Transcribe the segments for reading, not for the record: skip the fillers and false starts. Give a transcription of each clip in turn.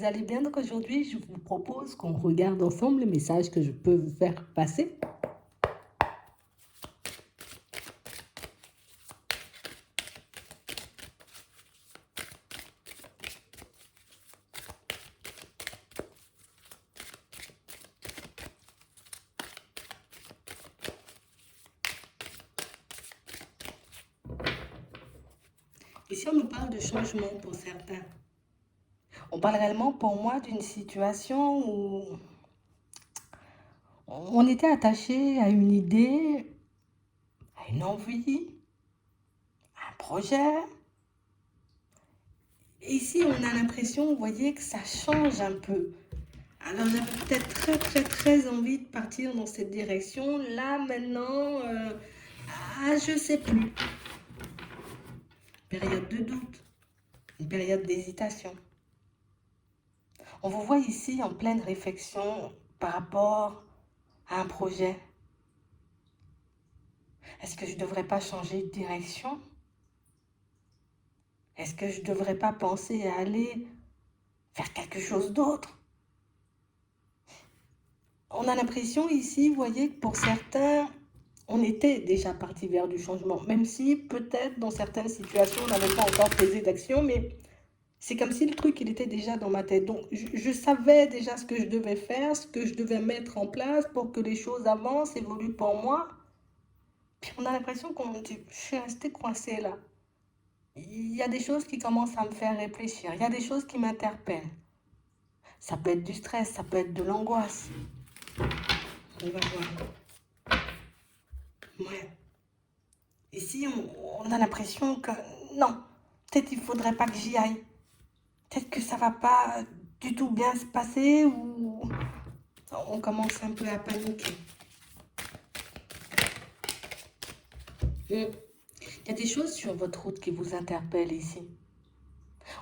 vous allez bien. Donc aujourd'hui, je vous propose qu'on regarde ensemble les messages que je peux vous faire passer. Ici, on nous parle de changement pour certains. On parle réellement pour moi d'une situation où on était attaché à une idée, à une envie, à un projet. Et ici, on a l'impression, vous voyez, que ça change un peu. Alors, on a peut-être très envie de partir dans cette direction. Là, maintenant, je sais plus. Période de doute, une période d'hésitation. On vous voit ici en pleine réflexion par rapport à un projet. Est-ce que je ne devrais pas changer de direction? Est-ce que je ne devrais pas penser à aller faire quelque chose d'autre? On a l'impression ici, vous voyez, que pour certains, on était déjà parti vers du changement, même si peut-être dans certaines situations, on n'avait pas encore posé d'action, mais c'est comme si le truc, il était déjà dans ma tête. Donc, je savais déjà ce que je devais faire, ce que je devais mettre en place pour que les choses avancent, évoluent pour moi. Puis on a l'impression je suis restée coincée là. Il y a des choses qui commencent à me faire réfléchir. Il y a des choses qui m'interpellent. Ça peut être du stress, ça peut être de l'angoisse. On va voir. Ouais. Ici, on a l'impression que non, peut-être il ne faudrait pas que j'y aille. Peut-être que ça ne va pas du tout bien se passer ou on commence un peu à paniquer. Il y a des choses sur votre route qui vous interpellent ici.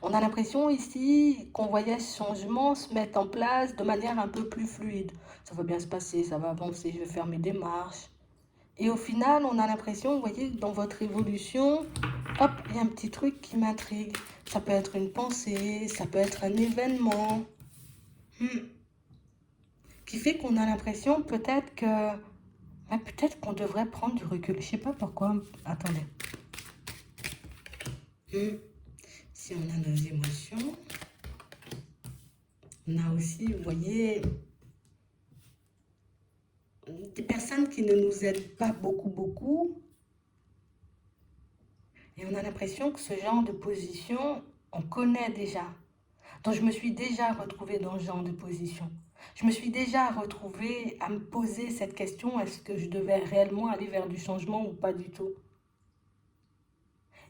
On a l'impression ici qu'on voyait ce changement se mettre en place de manière un peu plus fluide. Ça va bien se passer, ça va avancer, je vais faire mes démarches. Et au final, on a l'impression, vous voyez, dans votre évolution, hop, il y a un petit truc qui m'intrigue. Ça peut être une pensée, ça peut être un événement. Qui fait qu'on a l'impression peut-être qu'on devrait prendre du recul. Je ne sais pas pourquoi. Attendez. Si on a nos émotions, on a aussi, vous voyez, des personnes qui ne nous aident pas beaucoup. Et on a l'impression que ce genre de position, on connaît déjà. Donc je me suis déjà retrouvée dans ce genre de position. Je me suis déjà retrouvée à me poser cette question, est-ce que je devais réellement aller vers du changement ou pas du tout?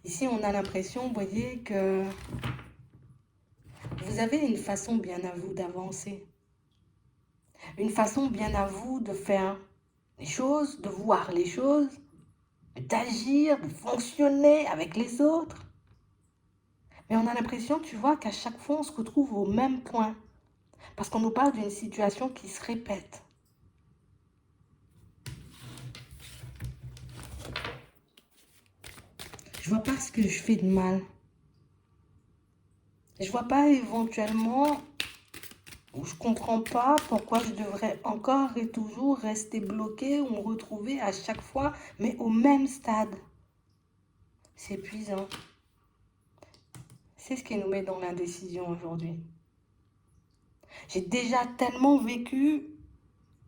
Ici, on a l'impression, vous voyez, que vous avez une façon bien à vous d'avancer. Une façon bien à vous de faire les choses, de voir les choses, d'agir, de fonctionner avec les autres. Mais on a l'impression, tu vois, qu'à chaque fois, on se retrouve au même point. Parce qu'on nous parle d'une situation qui se répète. Je vois pas ce que je fais de mal. Je vois pas éventuellement, ou je comprends pas pourquoi je devrais encore et toujours rester bloqué ou me retrouver à chaque fois, mais au même stade. C'est épuisant. C'est ce qui nous met dans l'indécision aujourd'hui. J'ai déjà tellement vécu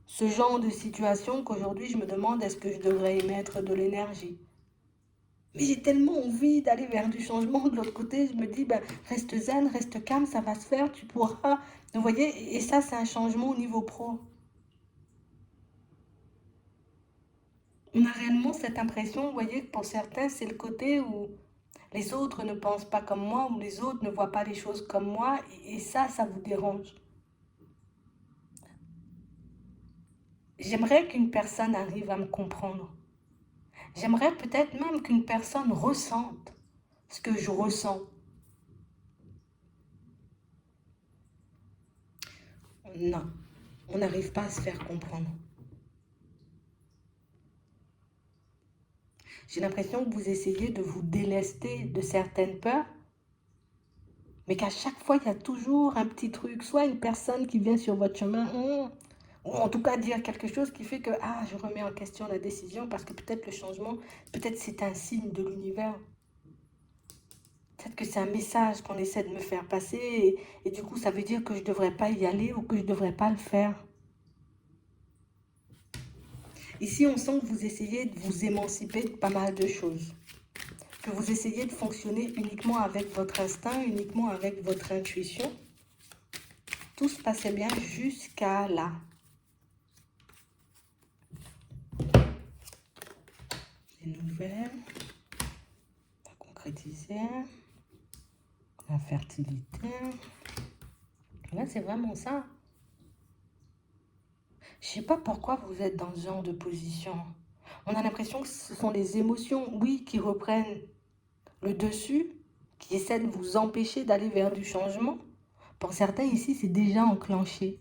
ce genre de situation qu'aujourd'hui je me demande est-ce que je devrais y mettre de l'énergie. Mais j'ai tellement envie d'aller vers du changement. De l'autre côté, je me dis, ben, reste zen, reste calme, ça va se faire, tu pourras. Vous voyez, et ça, c'est un changement au niveau pro. On a réellement cette impression, vous voyez, que pour certains, c'est le côté où les autres ne pensent pas comme moi, ou les autres ne voient pas les choses comme moi, et ça vous dérange. J'aimerais qu'une personne arrive à me comprendre. J'aimerais peut-être même qu'une personne ressente ce que je ressens. Non, on n'arrive pas à se faire comprendre. J'ai l'impression que vous essayez de vous délester de certaines peurs, mais qu'à chaque fois, il y a toujours un petit truc, soit une personne qui vient sur votre chemin, ou en tout cas dire quelque chose qui fait que, ah, je remets en question la décision parce que peut-être le changement, peut-être c'est un signe de l'univers. Peut-être que c'est un message qu'on essaie de me faire passer et du coup, ça veut dire que je ne devrais pas y aller ou que je ne devrais pas le faire. Ici, on sent que vous essayez de vous émanciper de pas mal de choses. Que vous essayez de fonctionner uniquement avec votre instinct, uniquement avec votre intuition. Tout se passait bien jusqu'à là. Les nouvelles, la concrétiser, la fertilité. Là, c'est vraiment ça. Je ne sais pas pourquoi vous êtes dans ce genre de position. On a l'impression que ce sont les émotions, oui, qui reprennent le dessus, qui essaient de vous empêcher d'aller vers du changement. Pour certains ici, c'est déjà enclenché.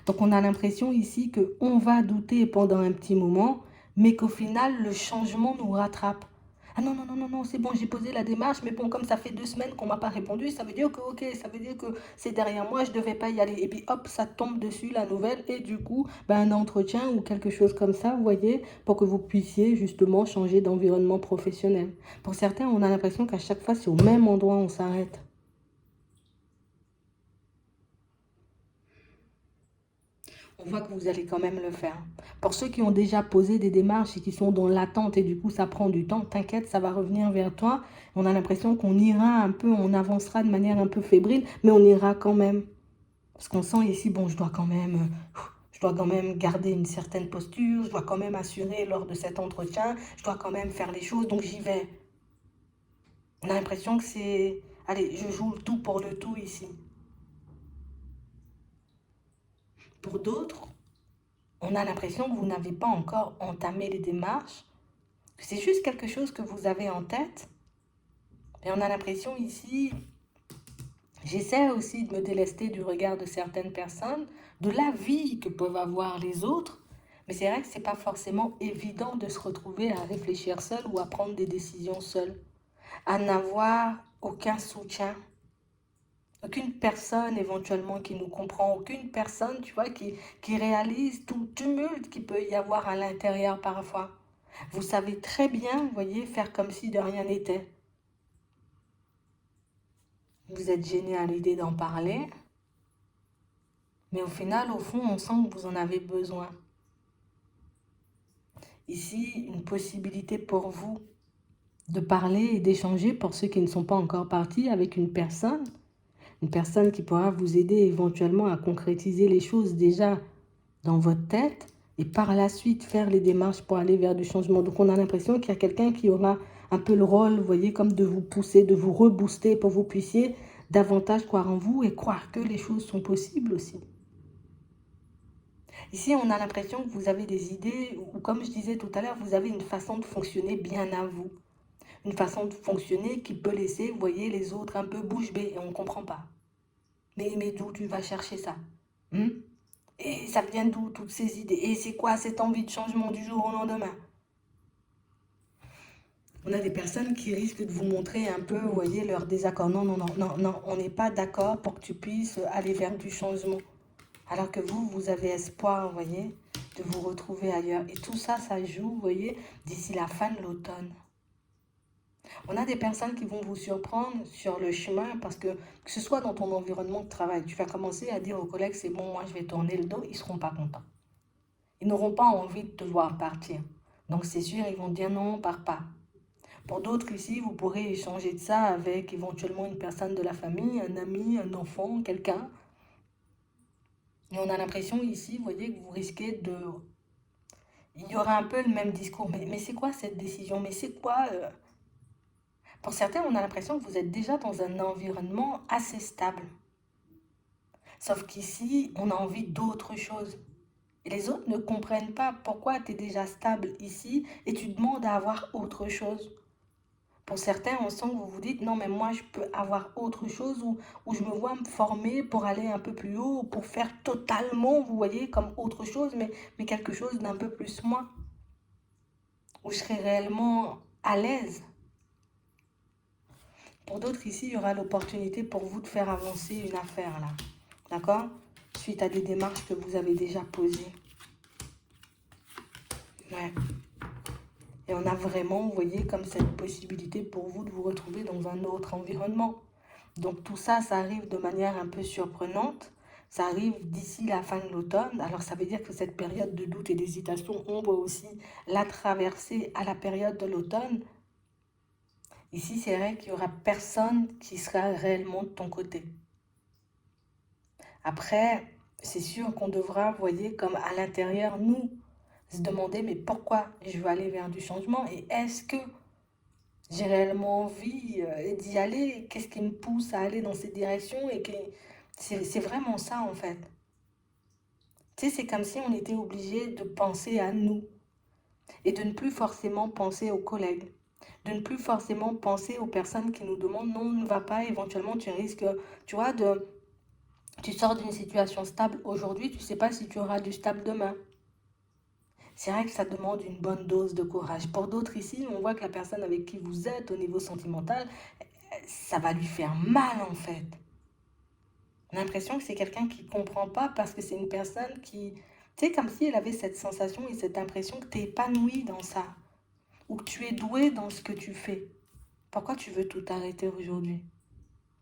Donc on a l'impression ici qu'on va douter pendant un petit moment, mais qu'au final, le changement nous rattrape. Ah non, non, non, non, non, c'est bon, j'ai posé la démarche, mais bon, comme ça fait 2 semaines qu'on ne m'a pas répondu, ça veut dire que, ok, ça veut dire que c'est derrière moi, je ne devais pas y aller. Et puis hop, ça tombe dessus, la nouvelle, et du coup, ben, un entretien ou quelque chose comme ça, vous voyez, pour que vous puissiez justement changer d'environnement professionnel. Pour certains, on a l'impression qu'à chaque fois, c'est au même endroit où on s'arrête. On voit que vous allez quand même le faire. Pour ceux qui ont déjà posé des démarches et qui sont dans l'attente et du coup ça prend du temps, t'inquiète, ça va revenir vers toi. On a l'impression qu'on ira un peu, on avancera de manière un peu fébrile, mais on ira quand même. Parce qu'on sent ici, bon, je dois quand même garder une certaine posture, je dois quand même assurer lors de cet entretien, je dois quand même faire les choses, donc j'y vais. On a l'impression que c'est, allez, je joue le tout pour le tout ici. Pour d'autres, on a l'impression que vous n'avez pas encore entamé les démarches, que c'est juste quelque chose que vous avez en tête. Et on a l'impression ici, j'essaie aussi de me délester du regard de certaines personnes, de la vie que peuvent avoir les autres, mais c'est vrai que ce n'est pas forcément évident de se retrouver à réfléchir seul ou à prendre des décisions seul, à n'avoir aucun soutien, aucune personne éventuellement qui nous comprend, aucune personne, tu vois, qui réalise tout le tumulte qu'il peut y avoir à l'intérieur parfois. Vous savez très bien, vous voyez, faire comme si de rien n'était. Vous êtes gêné à l'idée d'en parler, mais au final, au fond, on sent que vous en avez besoin. Ici, une possibilité pour vous de parler et d'échanger pour ceux qui ne sont pas encore partis avec une personne qui pourra vous aider éventuellement à concrétiser les choses déjà dans votre tête et par la suite faire les démarches pour aller vers du changement. Donc on a l'impression qu'il y a quelqu'un qui aura un peu le rôle, vous voyez, comme de vous pousser, de vous rebooster pour que vous puissiez davantage croire en vous et croire que les choses sont possibles aussi. Ici, on a l'impression que vous avez des idées, ou comme je disais tout à l'heure, vous avez une façon de fonctionner bien à vous. Une façon de fonctionner qui peut laisser, vous voyez, les autres un peu bouche bée et on ne comprend pas. Mais d'où tu vas chercher ça? Et ça vient d'où toutes ces idées? Et c'est quoi cette envie de changement du jour au lendemain? On a des personnes qui risquent de vous montrer un peu, vous voyez, leur désaccord. Non, non, non, non, non, on n'est pas d'accord pour que tu puisses aller vers du changement. Alors que vous, vous avez espoir, vous voyez, de vous retrouver ailleurs. Et tout ça, ça joue, vous voyez, d'ici la fin de l'automne. On a des personnes qui vont vous surprendre sur le chemin parce que ce soit dans ton environnement de travail, tu vas commencer à dire aux collègues, c'est bon, moi je vais tourner le dos, ils ne seront pas contents. Ils n'auront pas envie de te voir partir. Donc c'est sûr, ils vont dire non, pars pas. Pour d'autres ici, vous pourrez échanger de ça avec éventuellement une personne de la famille, un ami, un enfant, quelqu'un. Et on a l'impression ici, vous voyez, que vous risquez de... Il y aura un peu le même discours. Mais c'est quoi cette décision? Mais c'est quoi Pour certains, on a l'impression que vous êtes déjà dans un environnement assez stable. Sauf qu'ici, on a envie d'autre chose. Et les autres ne comprennent pas pourquoi tu es déjà stable ici et tu demandes à avoir autre chose. Pour certains, on sent que vous vous dites, non, mais moi, je peux avoir autre chose où je me vois me former pour aller un peu plus haut, pour faire totalement, vous voyez, comme autre chose, mais quelque chose d'un peu plus moi, où je serai réellement à l'aise. Pour d'autres ici, il y aura l'opportunité pour vous de faire avancer une affaire là. D'accord? Suite à des démarches que vous avez déjà posées. Ouais. Et on a vraiment, vous voyez, comme cette possibilité pour vous de vous retrouver dans un autre environnement. Donc tout ça, ça arrive de manière un peu surprenante. Ça arrive d'ici la fin de l'automne. Alors ça veut dire que cette période de doute et d'hésitation, on va aussi la traverser à la période de l'automne. Ici, c'est vrai qu'il n'y aura personne qui sera réellement de ton côté. Après, c'est sûr qu'on devra, vous voyez, comme à l'intérieur, nous, se demander, mais pourquoi je veux aller vers du changement et est-ce que j'ai réellement envie d'y aller? Qu'est-ce qui me pousse à aller dans cette direction? Et que c'est vraiment ça, en fait. Tu sais, c'est comme si on était obligé de penser à nous et de ne plus forcément penser aux collègues, de ne plus forcément penser aux personnes qui nous demandent non, ne va pas, éventuellement tu risques, tu vois, tu sors d'une situation stable aujourd'hui, tu ne sais pas si tu auras du stable demain. C'est vrai que ça demande une bonne dose de courage. Pour d'autres ici, on voit que la personne avec qui vous êtes au niveau sentimental, ça va lui faire mal en fait. On a l'impression que c'est quelqu'un qui ne comprend pas parce que c'est une personne qui... Tu sais, comme si elle avait cette sensation et cette impression que tu es épanoui dans ça. Ou que tu es doué dans ce que tu fais. Pourquoi tu veux tout arrêter aujourd'hui?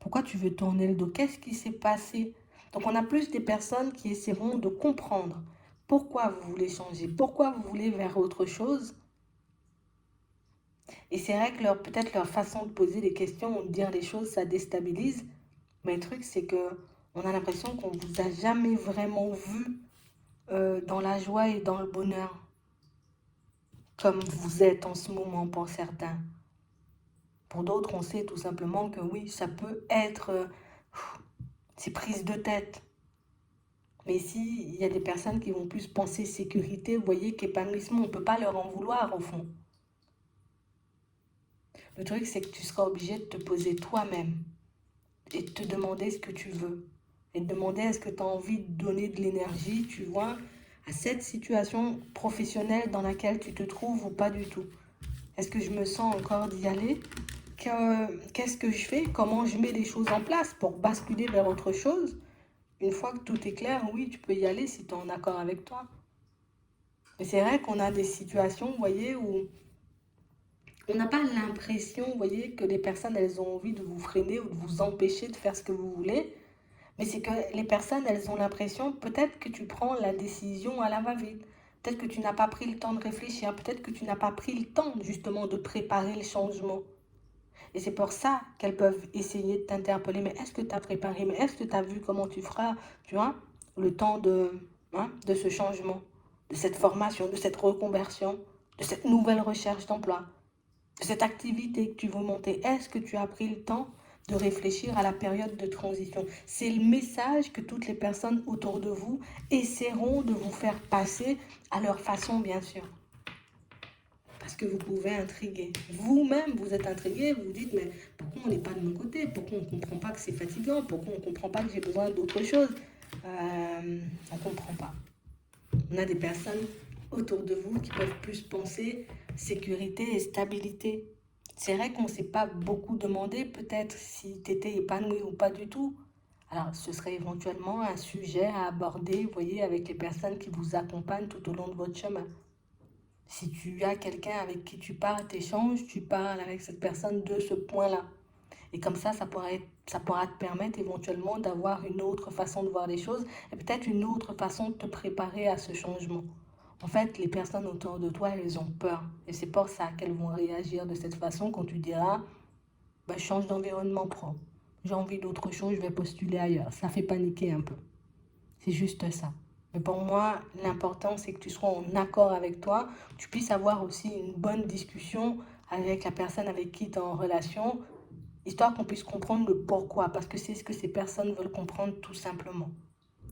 Pourquoi tu veux tourner le dos? Qu'est-ce qui s'est passé? Donc on a plus des personnes qui essaieront de comprendre pourquoi vous voulez changer, pourquoi vous voulez vers autre chose. Et c'est vrai que peut-être leur façon de poser des questions ou de dire les choses, ça déstabilise. Mais le truc, c'est que on a l'impression qu'on ne vous a jamais vraiment vu dans la joie et dans le bonheur, comme vous êtes en ce moment pour certains. Pour d'autres, on sait tout simplement que oui, ça peut être ces prises de tête. Mais ici, il y a des personnes qui vont plus penser sécurité, vous voyez, qu'épanouissement. On ne peut pas leur en vouloir au fond. Le truc, c'est que tu seras obligé de te poser toi-même et de te demander ce que tu veux. Et de demander est-ce que tu as envie de donner de l'énergie, tu vois, à cette situation professionnelle dans laquelle tu te trouves ou pas du tout. Est-ce que je me sens encore d'y aller? Qu'est-ce que je fais? Comment je mets les choses en place pour basculer vers autre chose? Une fois que tout est clair, oui, tu peux y aller si tu es en accord avec toi. Mais c'est vrai qu'on a des situations, vous voyez, où on n'a pas l'impression, vous voyez, que les personnes, elles ont envie de vous freiner ou de vous empêcher de faire ce que vous voulez. Mais c'est que les personnes, elles ont l'impression, peut-être que tu prends la décision à la va-vite. Peut-être que tu n'as pas pris le temps de réfléchir. Peut-être que tu n'as pas pris le temps, justement, de préparer le changement. Et c'est pour ça qu'elles peuvent essayer de t'interpeller. Mais est-ce que tu as préparé? Mais est-ce que tu as vu comment tu feras, tu vois, le temps de ce changement, de cette formation, de cette reconversion, de cette nouvelle recherche d'emploi, de cette activité que tu veux monter? Est-ce que tu as pris le temps de réfléchir à la période de transition? C'est le message que toutes les personnes autour de vous essaieront de vous faire passer à leur façon, bien sûr. Parce que vous pouvez intriguer. Vous-même, vous êtes intrigué, vous vous dites, mais pourquoi on n'est pas de mon côté? Pourquoi on ne comprend pas que c'est fatigant? Pourquoi on ne comprend pas que j'ai besoin d'autre chose? On ne comprend pas. On a des personnes autour de vous qui peuvent plus penser sécurité et stabilité. C'est vrai qu'on ne s'est pas beaucoup demandé peut-être si tu étais épanoui ou pas du tout. Alors, ce serait éventuellement un sujet à aborder, vous voyez, avec les personnes qui vous accompagnent tout au long de votre chemin. Si tu as quelqu'un avec qui tu parles, t'échanges, tu parles avec cette personne de ce point-là. Et comme ça pourra te permettre éventuellement d'avoir une autre façon de voir les choses et peut-être une autre façon de te préparer à ce changement. En fait, les personnes autour de toi, elles ont peur. Et c'est pour ça qu'elles vont réagir de cette façon quand tu diras, bah, je change d'environnement pro. J'ai envie d'autre chose, je vais postuler ailleurs. Ça fait paniquer un peu. C'est juste ça. Mais pour moi, l'important, c'est que tu sois en accord avec toi, que tu puisses avoir aussi une bonne discussion avec la personne avec qui tu es en relation, histoire qu'on puisse comprendre le pourquoi, parce que c'est ce que ces personnes veulent comprendre tout simplement.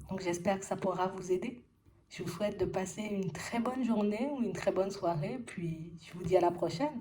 Donc j'espère que ça pourra vous aider. Je vous souhaite de passer une très bonne journée ou une très bonne soirée, puis je vous dis à la prochaine.